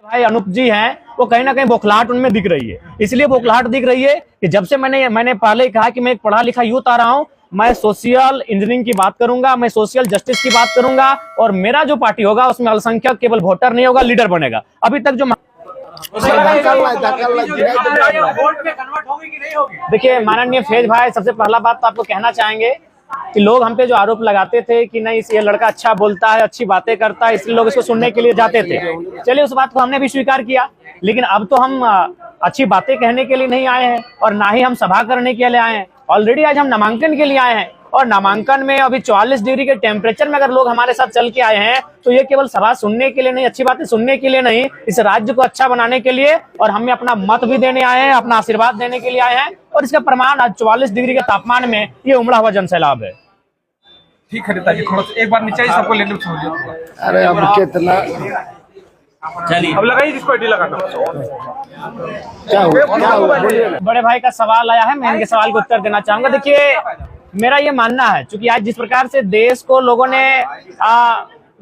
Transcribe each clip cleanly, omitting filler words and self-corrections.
भाई अनूप जी हैं, वो कहीं ना कहीं बौखलाहट उनमें दिख रही है। इसलिए बौखलाहट दिख रही है कि जब से मैंने पहले ही कहा कि मैं एक पढ़ा लिखा यूथ आ रहा हूं, मैं सोशल इंजीनियरिंग की बात करूंगा, मैं सोशल जस्टिस की बात करूंगा, और मेरा जो पार्टी होगा उसमें अल्पसंख्यक केवल वोटर नहीं होगा, लीडर बनेगा। अभी तक जो देखिए माननीय फैज भाई, सबसे पहला बात तो आपको कहना चाहेंगे कि लोग हम पे जो आरोप लगाते थे कि नहीं ये लड़का अच्छा बोलता है, अच्छी बातें करता है, इसलिए लोग इसको सुनने के लिए जाते थे। चलिए उस बात को हमने भी स्वीकार किया, लेकिन अब तो हम अच्छी बातें कहने के लिए नहीं आए हैं और ना ही हम सभा करने के लिए आए हैं। ऑलरेडी आज हम नामांकन के लिए आए हैं, और नामांकन में अभी 44 डिग्री के टेम्परेचर में अगर लोग हमारे साथ चल के आए हैं तो ये केवल सभा सुनने के लिए नहीं, अच्छी बातें सुनने के लिए नहीं, इस राज्य को अच्छा बनाने के लिए, और हमें अपना मत भी देने आए हैं, अपना आशीर्वाद देने के लिए आए हैं। और इसका प्रमाण आज 44 डिग्री के तापमान में ये उमड़ा हुआ जनसैलाब है। ठीक है नेताजी, थोड़ा सा एक बार नीचे सबको लेने में सहूलियत। अरे अब कितना चलिए अब लगाइए जिसको आईडी लगाना। बड़े भाई का सवाल आया है, मैं इनके सवाल को उत्तर देना चाहूंगा। देखिए मेरा ये मानना है, चूंकि आज जिस प्रकार से देश को लोगों ने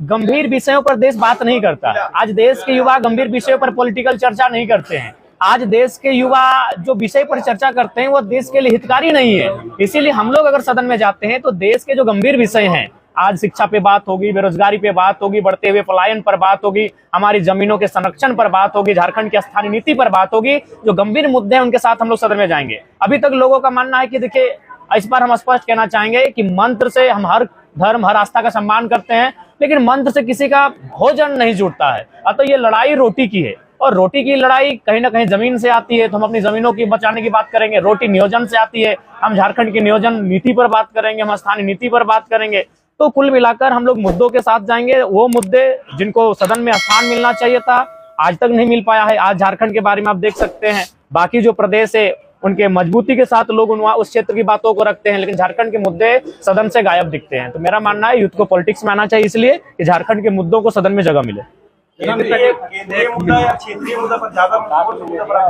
गंभीर विषयों पर देश बात नहीं करता, आज देश के युवा गंभीर विषयों पर पॉलिटिकल चर्चा नहीं करते हैं। आज देश के युवा जो विषय पर चर्चा करते हैं वो देश के लिए हितकारी नहीं है। इसीलिए हम लोग अगर सदन में जाते हैं तो देश के जो गंभीर विषय हैं, आज शिक्षा पे बात होगी, बेरोजगारी पे बात होगी, बढ़ते हुए पलायन पर बात होगी, हमारी जमीनों के संरक्षण पर बात होगी, झारखंड की स्थानीय नीति पर बात होगी, जो गंभीर मुद्दे हैं उनके साथ हम लोग सदन में जाएंगे। अभी तक लोगों का मानना है कि देखिए, इस बार हम स्पष्ट कहना चाहेंगे कि मंत्र से हम हर धर्म हर आस्था का सम्मान करते हैं, लेकिन मंत्र से किसी का भोजन नहीं जुड़ता है। अतः ये लड़ाई रोटी की है, और रोटी की लड़ाई कहीं ना कहीं जमीन से आती है, तो हम अपनी जमीनों की बचाने की बात करेंगे। रोटी नियोजन से आती है, हम झारखंड की नियोजन नीति पर बात करेंगे, हम स्थानीय नीति पर बात करेंगे। तो कुल मिलाकर हम लोग मुद्दों के साथ जाएंगे, वो मुद्दे जिनको सदन में स्थान मिलना चाहिए था आज तक नहीं मिल पाया है। आज झारखंड के बारे में आप देख सकते हैं, बाकी जो प्रदेश है उनके मजबूती के साथ लोग उस क्षेत्र की बातों को रखते हैं, लेकिन झारखंड के मुद्दे सदन से गायब दिखते हैं। तो मेरा मानना है यूथ को पॉलिटिक्स में आना चाहिए, इसलिए कि झारखंड के मुद्दों को सदन में जगह मिले।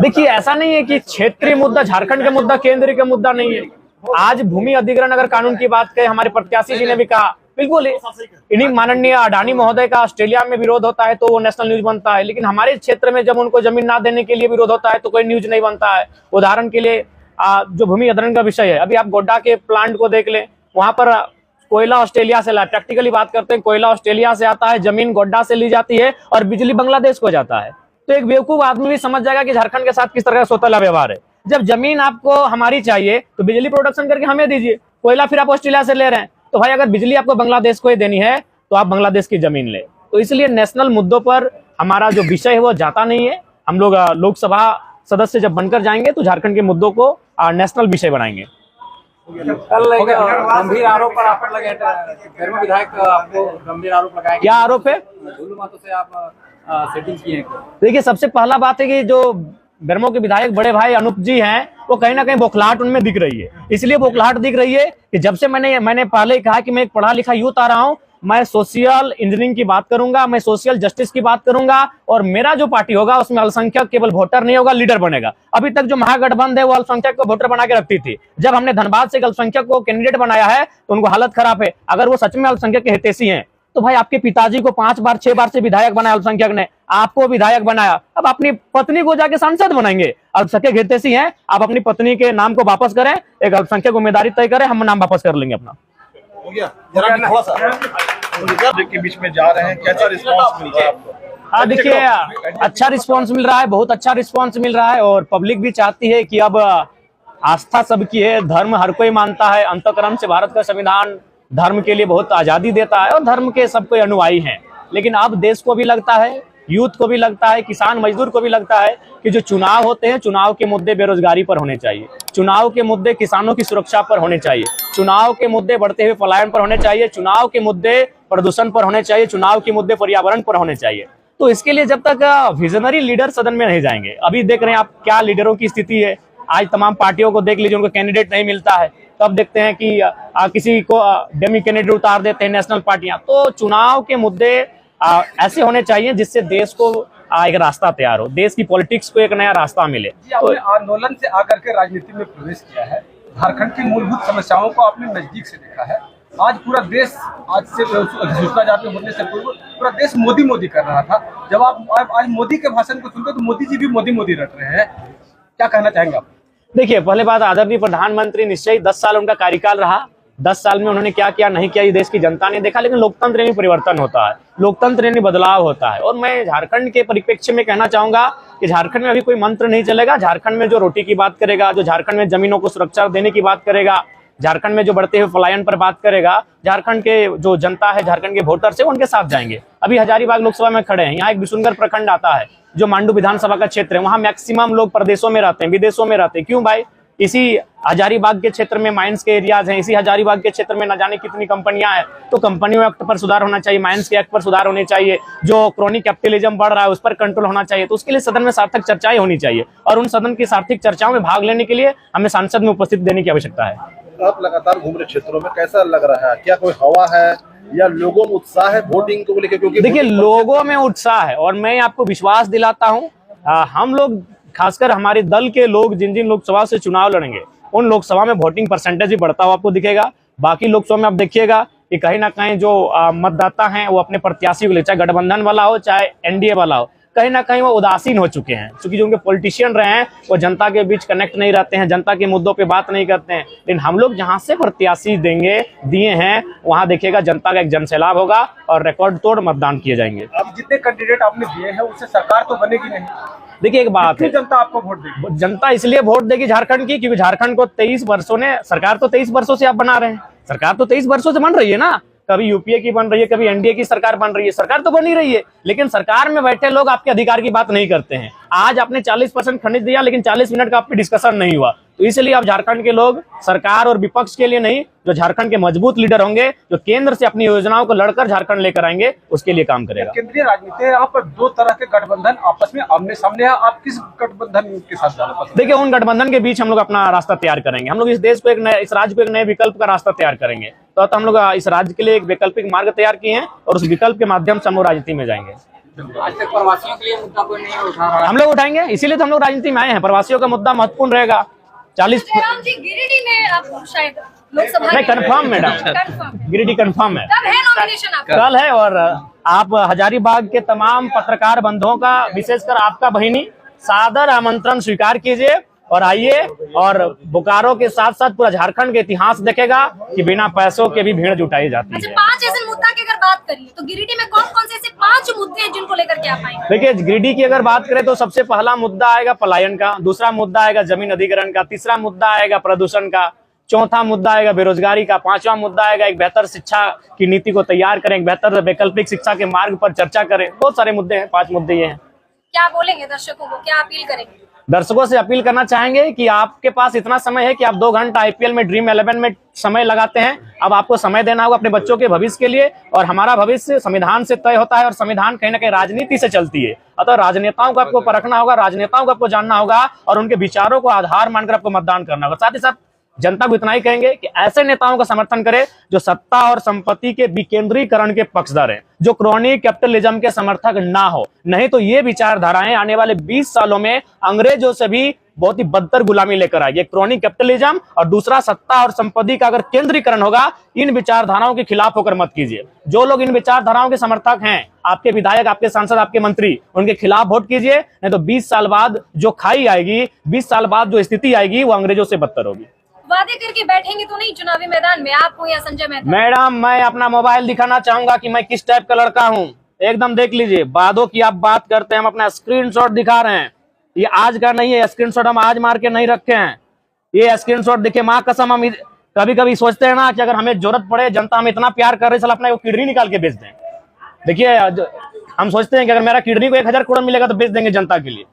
देखिए ऐसा नहीं है कि क्षेत्रीय मुद्दा झारखंड का मुद्दा केंद्रीय का मुद्दा नहीं है। आज भूमि अधिग्रहण अगर कानून की बात करें, हमारे प्रत्याशी जी ने भी कहा, बिल्कुल इन्हीं माननीय अडानी महोदय का ऑस्ट्रेलिया में विरोध होता है तो वो नेशनल न्यूज बनता है, लेकिन हमारे क्षेत्र में जब उनको जमीन ना देने के लिए विरोध होता है तो कोई न्यूज नहीं बनता है। उदाहरण के लिए जो भूमि अधिग्रहण का विषय है, अभी आप गोड्डा के प्लांट को देख लें, वहां पर कोयला ऑस्ट्रेलिया से ला, प्रैक्टिकली बात करते हैं, कोयला ऑस्ट्रेलिया से आता है, जमीन गोड्डा से ली जाती है और बिजली बांग्लादेश को जाता है। तो एक बेवकूफ आदमी भी समझ जाएगा कि झारखंड के साथ किस तरह का सौतेला व्यवहार है। जब जमीन आपको हमारी चाहिए तो बिजली प्रोडक्शन करके हमें दीजिए, कोयला फिर आप ऑस्ट्रेलिया से ले रहे हैं, तो भाई अगर बिजली आपको बांग्लादेश को ही देनी है तो आप बांग्लादेश की जमीन ले। तो इसलिए नेशनल मुद्दों पर हमारा जो विषय है वो जाता नहीं है। हम लोग लोकसभा सदस्य जब बनकर जाएंगे तो झारखंड के मुद्दों को नेशनल विषय बनाएंगे। कल गंभीर आरोप पर आप लगे, बेरमो विधायक आपको गंभीर आरोप लगाए। क्या आरोप है? धूल मातों से आप सेटिंग किए हैं। देखिए सबसे पहला बात है कि जो बेरमो के विधायक बड़े भाई अनूप जी हैं, वो कहीं ना कहीं बौखलाहट उनमें दिख रही है। इसलिए बौखलाहट दिख रही है कि जब से मैंने पहले ही कहा कि मैं एक पढ़ा लिखा यूथ आ रहा हूं, मैं सोशल इंजीनियरिंग की बात करूंगा, मैं सोशल जस्टिस की बात करूंगा, और मेरा जो पार्टी होगा उसमें अल्पसंख्यक केवल वोटर नहीं होगा, लीडर बनेगा। अभी तक जो महागठबंधन है वो अल्पसंख्यक को वोटर बना के रखती थी। जब हमने धनबाद से अल्पसंख्यक को कैंडिडेट बनाया है तो उनको हालत खराब है। अगर वो सच में अल्पसंख्यक के हितैषी हैं तो भाई आपके पिताजी को 5 बार 6 बार से विधायक बनाया अल्पसंख्यक ने, आपको विधायक बनाया, अब अपनी पत्नी को जाके सांसद बनाएंगे। अल्पसंख्यक हितैषी हैं, आप अपनी पत्नी के नाम को वापस करें, एक अल्पसंख्यक उम्मीदवारी तय करें, हम नाम वापस कर लेंगे अपना। हो गया थोड़ा सा के बीच में जा रहे हैं, कैसा रिस्पांस मिल रहा है आपको? हाँ देखिए अच्छा रिस्पांस मिल रहा है, बहुत अच्छा रिस्पांस मिल रहा है, और पब्लिक भी चाहती है कि अब आस्था सबकी है, धर्म हर कोई मानता है। अंतःकरण से भारत का संविधान धर्म के लिए बहुत आजादी देता है और धर्म के सब कोई अनुयायी हैं। लेकिन अब देश को भी लगता है, यूथ को भी लगता है, किसान मजदूर को भी लगता है कि जो चुनाव होते हैं, चुनाव के मुद्दे बेरोजगारी पर होने चाहिए, चुनाव के मुद्दे किसानों की सुरक्षा पर होने चाहिए, चुनाव के मुद्दे बढ़ते हुए पलायन पर होने चाहिए, चुनाव के मुद्दे प्रदूषण पर होने चाहिए, चुनाव के मुद्दे पर्यावरण पर होने चाहिए। तो इसके लिए जब तक विजनरी लीडर सदन में नहीं जाएंगे, अभी देख रहे हैं आप क्या लीडरों की स्थिति है। आज तमाम पार्टियों को देख लीजिए, उनको कैंडिडेट नहीं मिलता है, तो अब देखते हैं कि किसी को डेमी कैंडिडेट उतार देते हैं नेशनल पार्टियां। तो चुनाव के मुद्दे ऐसे होने चाहिए जिससे देश को एक रास्ता तैयार हो, देश की पॉलिटिक्स को एक नया रास्ता मिले। आपने आंदोलन से आकर के राजनीति में प्रवेश किया है, झारखंड की मूलभूत समस्याओं को आपने नजदीक से देखा है, आज पूरा देश आज से सूचना जारी होने से पूर्व पूरा देश मोदी मोदी कर रहा था। जब आप आज मोदी के भाषण को सुनते तो मोदी जी भी मोदी मोदी रट रहे हैं, क्या कहना चाहेंगे आप? देखिए, पहले बात, आदरणीय प्रधानमंत्री निश्चय 10 साल उनका कार्यकाल रहा। 10 साल में उन्होंने क्या किया नहीं किया ये देश की जनता ने देखा, लेकिन लोकतंत्र में परिवर्तन होता है, लोकतंत्र में बदलाव होता है। और मैं झारखंड के परिप्रेक्ष्य में कहना चाहूंगा कि झारखंड में अभी कोई मंत्र नहीं चलेगा। झारखंड में जो रोटी की बात करेगा, जो झारखंड में जमीनों को सुरक्षा देने की बात करेगा, झारखंड में जो बढ़ते हुए पलायन पर बात करेगा, झारखंड के जो जनता है, झारखंड के वोटर्स है, उनके साथ जाएंगे। अभी हजारीबाग लोकसभा में खड़े हैं, यहाँ एक बिशुनगढ़ प्रखंड आता है जो मांडू विधानसभा का क्षेत्र है, वहां मैक्सिमम लोग प्रदेशों में रहते हैं, विदेशों में रहते हैं। क्यों भाई? इसी हजारीबाग के क्षेत्र में माइंस के एरियाज हैं, इसी हजारीबाग के क्षेत्र में न जाने कितनी कंपनियां हैं। तो कंपनियों एक्ट पर सुधार होना चाहिए, माइंस के एक्ट पर सुधार होने चाहिए, जो क्रोनिक कैपिटलिज्म बढ़ रहा है उस पर कंट्रोल होना चाहिए। तो उसके लिए सदन में सार्थक चर्चाएं होनी चाहिए, और उन सदन की सार्थक चर्चाओं में भाग लेने के लिए हमें सांसद में उपस्थित देने की आवश्यकता है। आप लगातार घूम रहे क्षेत्रों में, कैसा लग रहा है? क्या कोई हवा है या लोगों में उत्साह है वोटिंग को लेकर? क्योंकि देखिए, लोगों में उत्साह है, और मैं आपको विश्वास दिलाता हूं, हम लोग खासकर हमारे दल के लोग जिन जिन लोकसभा से चुनाव लड़ेंगे उन लोकसभा में वोटिंग परसेंटेज भी बढ़ता हुआ आपको दिखेगा। बाकी लोकसभा में आप देखिएगा कि कहीं ना कहीं जो मतदाता हैं वो अपने प्रत्याशी को ले, चाहे गठबंधन वाला हो चाहे एनडीए वाला हो, कहीं ना कहीं वो उदासीन हो चुके हैं, क्योंकि जो उनके पॉलिटिशियन रहे हैं वो जनता के बीच कनेक्ट नहीं रहते हैं, जनता के मुद्दों पे बात नहीं करते हैं। लेकिन हम लोग जहां से प्रत्याशी दिए हैं वहां देखिएगा जनता का एक जनसैलाब होगा और रिकॉर्ड तोड़ मतदान किए जाएंगे। अब जितने कैंडिडेट आपने दिए हैं उससे सरकार तो बनेगी नहीं। देखिए, एक बात है, जनता आपको वोट देगी। जनता इसलिए वोट देगी झारखंड की क्योंकि झारखंड को 23 वर्षों ने, सरकार तो 23 वर्षों से आप बना रहे हैं, सरकार तो 23 वर्षों से बन रही है ना, कभी यूपीए की बन रही है, कभी एनडीए की सरकार बन रही है, सरकार तो बन ही रही है। लेकिन सरकार में बैठे लोग आपके अधिकार की बात नहीं करते हैं। आज आपने 40% खनिज दिया, लेकिन 40 मिनट का आप पे डिस्कशन नहीं हुआ। तो इसलिए अब झारखंड के लोग सरकार और विपक्ष के लिए नहीं, जो झारखंड के मजबूत लीडर होंगे, जो केंद्र से अपनी योजनाओं को लड़कर झारखंड लेकर आएंगे, उसके लिए काम करेगा। केंद्रीय राजनीति यहाँ पर दो तरह के गठबंधन आपस में आमने सामने है, आप किस गठबंधन के साथ जाना पसंद? देखिए, उन गठबंधन के बीच हम लोग अपना रास्ता तैयार करेंगे। हम लोग इस देश को एक नए, इस राज्य को एक नए विकल्प का रास्ता तैयार करेंगे। तो हम लोग इस राज्य के लिए एक वैकल्पिक मार्ग तैयार किए हैं, और उस विकल्प के माध्यम से हम लोग राजनीति में जाएंगे। आज तक प्रवासियों के लिए मुद्दा कोई नहीं उठा रहा है, हम लोग उठाएंगे, इसीलिए तो हम लोग राजनीति में आए हैं। प्रवासियों का मुद्दा महत्वपूर्ण रहेगा। 40 जयराम जी, गिरिडीह में आप शायद लोकसभा नहीं, confirm madam, confirm Giridih confirm है, कब है नॉमिनेशन आपका? कल है। और आप हजारीबाग के तमाम पत्रकार बंधुओं का, विशेषकर आपका बहिनी, सादर आमंत्रण स्वीकार कीजिए और आइए, और बोकारो के साथ साथ पूरा झारखंड के इतिहास देखेगा कि बिना पैसों के भी भीड़ जुटाई जाती अच्छा, है। 5 ऐसे मुद्दा की अगर बात करिए तो गिरिडीह में कौन कौन से ऐसे 5 मुद्दे हैं जिनको लेकर के आप आएंगे? देखिए, गिरिडीह की अगर बात करें तो सबसे पहला मुद्दा आएगा पलायन का, दूसरा मुद्दा आएगा जमीन अधिग्रहण का, तीसरा मुद्दा आएगा प्रदूषण का, चौथा मुद्दा आएगा बेरोजगारी का, पांचवा मुद्दा आएगा एक बेहतर शिक्षा की नीति को तैयार करें, एक बेहतर वैकल्पिक शिक्षा के मार्ग पर चर्चा करें। बहुत सारे मुद्दे हैं, 5 मुद्दे ये हैं। क्या बोलेंगे दर्शकों को, क्या अपील करेंगे? दर्शकों से अपील करना चाहेंगे कि आपके पास इतना समय है कि आप 2 घंटा आईपीएल में ड्रीम 11 में समय लगाते हैं, अब आपको समय देना होगा अपने बच्चों के भविष्य के लिए। और हमारा भविष्य संविधान से तय होता है, और संविधान कहीं ना कहीं राजनीति से चलती है। अतः राजनेताओं को आपको परखना होगा, राजनेताओं को आपको जानना होगा, और उनके विचारों को आधार मानकर आपको मतदान करना होगा। साथ ही साथ जनता को इतना ही कहेंगे कि ऐसे नेताओं का समर्थन करें जो सत्ता और संपत्ति के विकेंद्रीकरण के पक्षधर हैं, जो क्रोनिक कैपिटलिज्म के समर्थक ना हो। नहीं तो ये विचारधाराएं आने वाले 20 सालों में अंग्रेजों से भी बहुत ही बदतर गुलामी लेकर आएगी। क्रोनिक कैपिटलिज्म और दूसरा सत्ता और संपत्ति का अगर केंद्रीकरण होगा, इन विचारधाराओं के खिलाफ होकर मत कीजिए। जो लोग इन विचारधाराओं के समर्थक हैं, आपके विधायक, आपके सांसद, आपके मंत्री, उनके खिलाफ वोट कीजिए। नहीं तो 20 साल बाद जो खाई आएगी, 20 साल बाद जो स्थिति आएगी, वो अंग्रेजों से बदतर होगी। वादे करके बैठेंगे तो नहीं चुनावी मैदान में, आप हो या संजय मेहता? मैडम, मैं अपना मोबाइल दिखाना चाहूंगा कि मैं किस टाइप का लड़का हूं। एकदम देख लीजिए, वादों की आप बात करते हैं, हम अपना स्क्रीनशॉट दिखा रहे हैं। ये आज का नहीं है, स्क्रीनशॉट हम आज मार के नहीं रखे हैं। ये स्क्रीनशॉट देखिए, माँ कसम, हम कभी कभी सोचते हैं ना कि अगर हमें जरूरत पड़े, जनता हमें इतना प्यार कर रही है, चल अपना किडनी निकाल के बेच दें। देखिए, हम सोचते हैं कि अगर मेरा किडनी को 1000 करोड़ मिलेगा तो बेच देंगे जनता के लिए।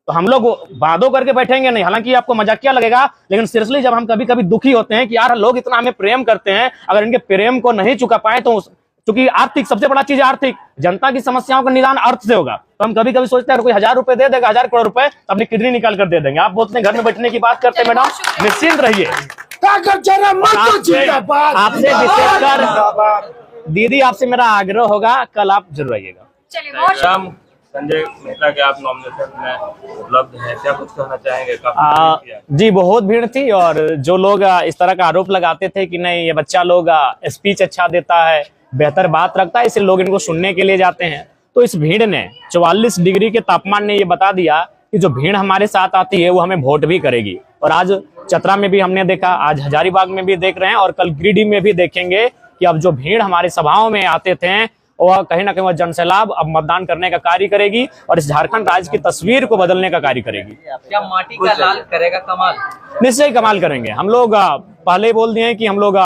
तो हम लोग वादों करके बैठेंगे नहीं। हालांकि आपको मजाकिया लगेगा, लेकिन सीरियसली जब हम कभी कभी दुखी होते हैं कि यार लोग इतना हमें प्रेम करते हैं, अगर इनके प्रेम को नहीं चुका पाए तो, क्योंकि आर्थिक सबसे बड़ा चीज है, आर्थिक जनता की समस्याओं का निदान अर्थ से होगा। तो हम कभी कभी सोचते हैं कोई 1000 रुपए दे देगा, 1000 करोड़ रुपए, तो अपनी किडनी निकाल कर दे देंगे। आप बोलते हैं घर में बैठने की बात करते हैं। मैडम, निश्चिंत रहिए। आपसे विशेषकर दीदी, आपसे मेरा आग्रह होगा, कल आप जरूर आइएगा। चलिए, बहुत संजय मेहता के आप नॉमिनेशन में उपलब्ध हैं, क्या कुछ कहना चाहेंगे? काफी किया। जी बहुत भीड़ थी, और जो लोग इस तरह का आरोप लगाते थे कि नहीं ये बच्चा लोग स्पीच अच्छा देता है, बेहतर बात रखता है, इसलिए लोग इनको सुनने के लिए जाते हैं, तो इस भीड़ ने 44 डिग्री के तापमान ने ये बता दिया कि जो भीड़ हमारे साथ आती है वो हमें वोट भी करेगी। और आज चतरा में भी हमने देखा, आज हजारीबाग में भी देख रहे हैं, और कल गिरिडीह में भी देखेंगे कि अब जो भीड़ हमारी सभाओं में आते थे वह कहीं ना कहीं वह जनसैलाब अब मतदान करने का कार्य करेगी और इस झारखंड राज्य की तस्वीर को बदलने का कार्य करेगी। क्या माटी का लाल करेगा कमाल? निश्चय कमाल करेंगे। हम लोग पहले बोल दिए हैं कि हम लोग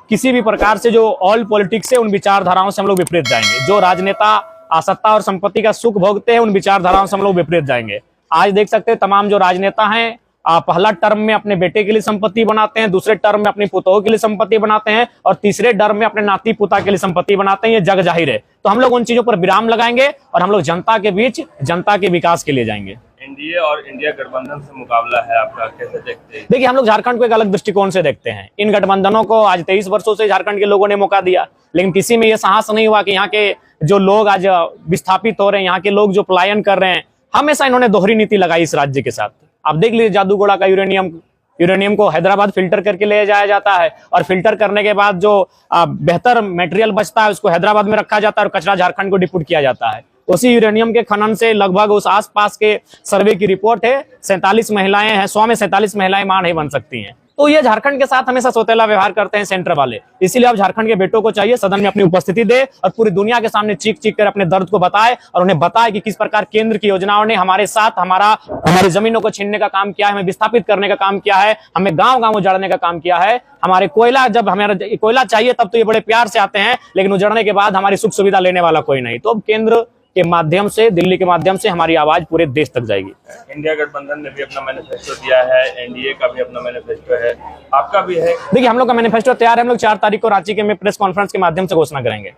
किसी भी प्रकार से जो ऑल पॉलिटिक्स है उन विचारधाराओं से हम लोग विपरीत जाएंगे। जो राजनेता सत्ता और संपत्ति का सुख भोगते हैं उन विचारधाराओं से हम लोग विपरीत जाएंगे। आज देख सकते हैं तमाम जो राजनेता हैं पहला टर्म में अपने बेटे के लिए संपत्ति बनाते हैं, दूसरे टर्म में अपनी पुतों के लिए संपत्ति बनाते हैं, और तीसरे टर्म में अपने नाती पुता के लिए संपत्ति बनाते हैं। ये जग जाहिर है। तो हम लोग उन चीजों पर विराम लगाएंगे और हम लोग जनता के बीच जनता के विकास के लिए जाएंगे। एनडीए और इंडिया गठबंधन से मुकाबला है आपका, कैसे देखते हैं? देखिए हम लोग झारखंड को एक अलग दृष्टिकोण से देखते हैं। इन गठबंधनों को आज 23 वर्षों से झारखंड के लोगों ने मौका दिया, लेकिन किसी में यह साहस नहीं हुआ कि यहाँ के जो लोग आज विस्थापित हो रहे हैं, यहाँ के लोग जो पलायन कर रहे हैं, हमेशा इन्होंने दोहरी नीति लगाई इस राज्य के साथ। आप देख लीजिए जादूगोड़ा का यूरेनियम को हैदराबाद फिल्टर करके ले जाया जाता है, और फिल्टर करने के बाद जो बेहतर मटेरियल बचता है उसको हैदराबाद में रखा जाता है और कचरा झारखंड को डिपुट किया जाता है। उसी यूरेनियम के खनन से लगभग उस आसपास के सर्वे की रिपोर्ट है 47 महिलाएं हैं, 100 में 47 महिलाएं मां नहीं बन सकती हैं। तो ये झारखंड के साथ हमेशा सौतेला व्यवहार करते हैं सेंटर वाले। इसीलिए अब झारखंड के बेटों को चाहिए सदन में अपनी उपस्थिति दे और पूरी दुनिया के सामने चीख चीख कर अपने दर्द को बताए, और उन्हें बताए कि किस प्रकार केंद्र की योजनाओं ने हमारे साथ हमारी जमीनों को छीनने का काम किया है, हमें विस्थापित करने का काम किया है, हमें गांव गांव उजाड़ने का काम किया है। हमारे कोयला, जब हमारा कोयला चाहिए तब तो ये बड़े प्यार से आते हैं, लेकिन उजड़ने के बाद हमारी सुख सुविधा लेने वाला कोई नहीं। तो अब केंद्र के माध्यम से, दिल्ली के माध्यम से हमारी आवाज पूरे देश तक जाएगी। इंडिया गठबंधन ने भी अपना मैनिफेस्टो दिया है, एनडीए का भी अपना मैनिफेस्टो है, आपका भी है? देखिए हम लोग का मैनिफेस्टो तैयार है। हम लोग 4 तारीख को रांची के में प्रेस कॉन्फ्रेंस के माध्यम से घोषणा करेंगे।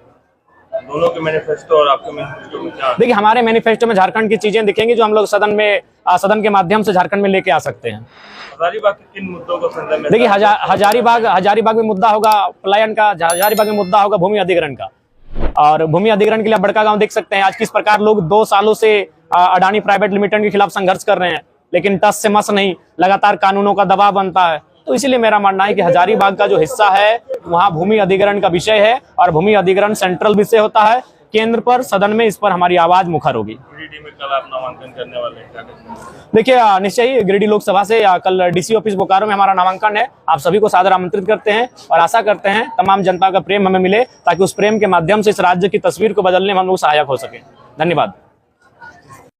दोनों के मैनिफेस्टो और आपके मैनिफेस्टो में क्या? देखिए हमारे मैनिफेस्टो में झारखंड की चीजें दिखेंगी जो हम लोग सदन के माध्यम से झारखंड में लेके आ सकते हैं। हजारीबाग के किन मुद्दों को संदर्भ में? देखिए हजारीबाग में मुद्दा होगा पलायन का, हजारीबाग में मुद्दा होगा भूमि अधिग्रहण का, और भूमि अधिग्रहण के लिए बड़का गांव देख सकते हैं आज किस प्रकार लोग 2 सालों से अडानी प्राइवेट लिमिटेड के खिलाफ संघर्ष कर रहे हैं, लेकिन टस से मस नहीं, लगातार कानूनों का दबाव बनता है। तो इसीलिए मेरा मानना है कि हजारीबाग का जो हिस्सा है वहां भूमि अधिग्रहण का विषय है, और भूमि अधिग्रहण सेंट्रल विषय होता है। केंद्र पर, सदन में इस पर हमारी आवाज मुखर होगी। गिरिडीह में कल आप नामांकन करने वाले हैं, क्या कहते हैं? देखिए निश्चय ही गिरिडीह लोकसभा से कल डीसी ऑफिस बोकारो में हमारा नामांकन है। आप सभी को सादर आमंत्रित करते हैं और आशा करते हैं तमाम जनता का प्रेम हमें मिले, ताकि उस प्रेम के माध्यम से इस राज्य की तस्वीर को बदलने में हम लोग सहायक हो सके। धन्यवाद।